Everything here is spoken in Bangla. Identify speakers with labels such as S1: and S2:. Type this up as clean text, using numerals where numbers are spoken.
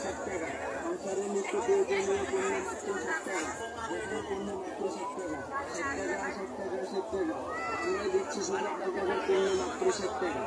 S1: ষাট টাকা, সংসারের নিত্য প্রয়োজনীয় পণ্য মাত্র ষাট টাকা, রেশন পণ্য মাত্র ষাট টাকা, ষাট টাকা, ষাট টাকা, ষাট টাকা। আমরা দিচ্ছি শুধু 8 টাকার পণ্য মাত্র ষাট টাকা।